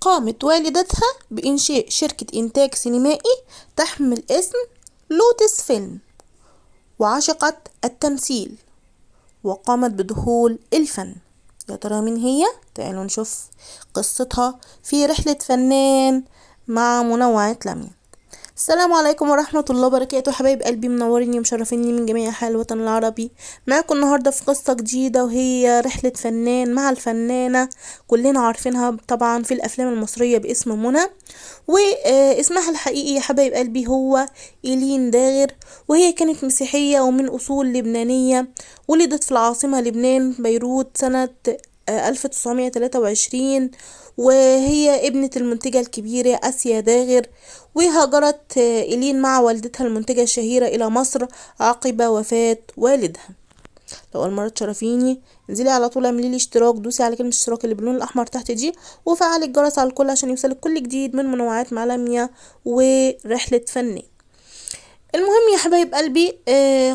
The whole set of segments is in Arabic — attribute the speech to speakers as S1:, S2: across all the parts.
S1: قامت والدتها بإنشاء شركة إنتاج سينمائي تحمل اسم لوتس فيلم، وعشقت التمثيل وقامت بدخول الفن. يا ترى مين هي؟ تعالوا نشوف قصتها في رحلة فنان مع منوعات لميا. السلام عليكم ورحمة الله وبركاته، حبايب قلبي منوريني ومشرفيني من جميع أنحاء الوطن العربي. معاكم النهاردة في قصة جديدة، وهي رحلة فنان مع الفنانة كلنا عارفينها طبعا في الأفلام المصرية باسم منى، واسمها الحقيقي يا حبايب قلبي هو إيلين داغر. وهي كانت مسيحية ومن أصول لبنانية، ولدت في العاصمة لبنان بيروت سنة 1923، وهي ابنة المنتجة الكبيرة آسيا داغر. وهاجرت إيلين مع والدتها المنتجة الشهيرة إلى مصر عقب وفاة والدها. لو أول مرة تشرفيني انزلي على طول اعملي لي اشتراك، دوسي على كلمة اشتراك اللي باللون الأحمر تحت دي، وفعلي الجرس على الكل عشان يوصلك كل جديد من منوعات مع لميا ورحلة فنان. المهم يا حبايب قلبي،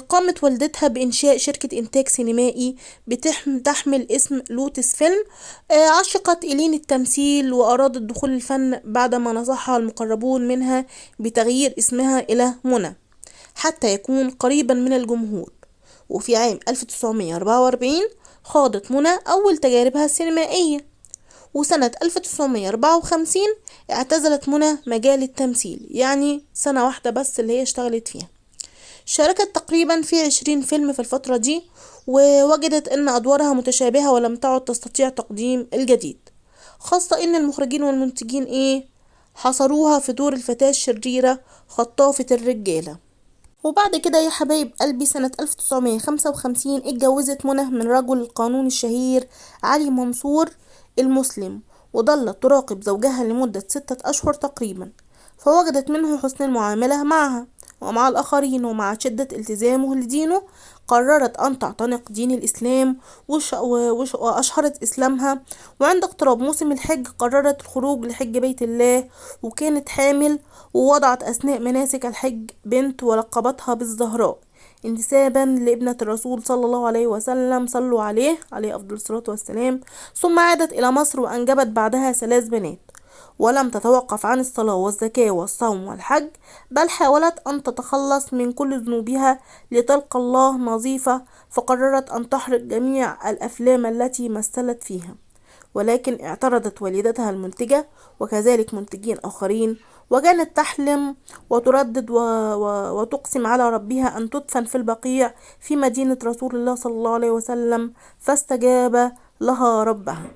S1: قامت والدتها بإنشاء شركة إنتاج سينمائي تحمل اسم لوتس فيلم. عشقت إيلين التمثيل وأرادت دخول الفن بعدما نصحها المقربون منها بتغيير اسمها إلى منى حتى يكون قريبا من الجمهور. وفي عام 1944 خاضت منى أول تجاربها السينمائية، وسنة 1954 اعتزلت منى مجال التمثيل، يعني سنة واحدة بس اللي هي اشتغلت فيها. شاركت تقريبا في 20 فيلم في الفترة دي، ووجدت ان ادوارها متشابهة ولم تعد تستطيع تقديم الجديد، خاصة ان المخرجين والمنتجين حصروها في دور الفتاة الشريرة خطافة الرجالة. وبعد كده يا حبايب قلبي سنة 1955 اتجوزت منى من رجل القانون الشهير علي منصور المسلم، وظلت تراقب زوجها لمدة 6 أشهر تقريبا، فوجدت منه حسن المعاملة معها ومع الآخرين، ومع شدة التزامه لدينه قررت أن تعتنق دين الإسلام وأشهرت إسلامها. وعند اقتراب موسم الحج قررت الخروج لحج بيت الله، وكانت حامل، ووضعت أثناء مناسك الحج بنت ولقبتها بالزهراء انتسابا لابنة الرسول صلى الله عليه وسلم، صلوا عليه أفضل الصلاة والسلام. ثم عادت إلى مصر وأنجبت بعدها 3 بنات، ولم تتوقف عن الصلاة والزكاة والصوم والحج، بل حاولت أن تتخلص من كل ذنوبها لتلقى الله نظيفة، فقررت أن تحرق جميع الأفلام التي مثلت فيها. ولكن اعترضت والدتها المنتجة وكذلك منتجين آخرين، وكانت تحلم وتردد وتقسم على ربها أن تدفن في البقيع في مدينة رسول الله صلى الله عليه وسلم، فاستجاب لها ربها.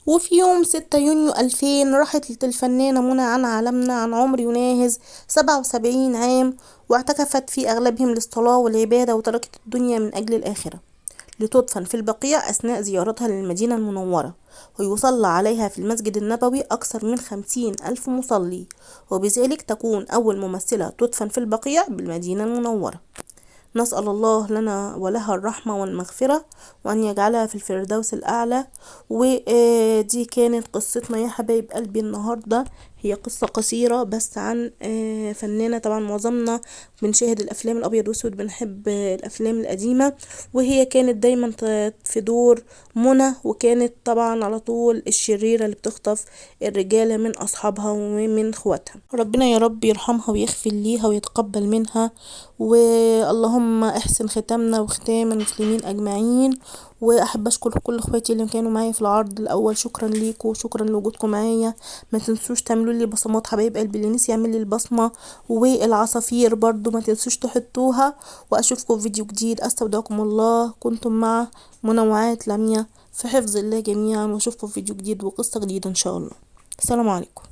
S1: وفي يوم 6 يونيو 2000 رحلت الفنانة منى عن عالمنا عن عمر يناهز 77 عام، واعتكفت في أغلبهم للصلاة والعبادة، وتركت الدنيا من أجل الآخرة لتدفن في البقيع أثناء زيارتها للمدينة المنورة، ويصلى عليها في المسجد النبوي أكثر من 50,000 مصلي، وبذلك تكون أول ممثلة تدفن في البقيع بالمدينة المنورة. نسأل الله لنا ولها الرحمة والمغفرة، وأن يجعلها في الفردوس الأعلى. ودي كانت قصتنا يا حبايب قلبي النهاردة. هي قصة قصيرة بس عن فنانة، طبعا معظمنا بنشاهد الأفلام الأبيض وأسود، بنحب الأفلام القديمة، وهي كانت دايما في دور منى، وكانت طبعا على طول الشريرة اللي بتخطف الرجالة من أصحابها ومن اخواتها. ربنا يا رب يرحمها ويغفر ليها ويتقبل منها، واللهم احسن ختامنا وختام المسلمين أجمعين. واحب اشكر كل اخواتي اللي كانوا معايا في العرض الاول، شكرا ليكم وشكرا لوجودكم معايا. ما تنسوش تعملوا لي بصمات حبايب قلبي، اللي نسي يعمل لي البصمه، والعصافير برضو ما تنسوش تحطوها. واشوفكم في فيديو جديد، استودعكم الله، كنتم مع منوعات لميا في حفظ الله جميعا، واشوفكم في فيديو جديد وقصه جديده ان شاء الله. السلام عليكم.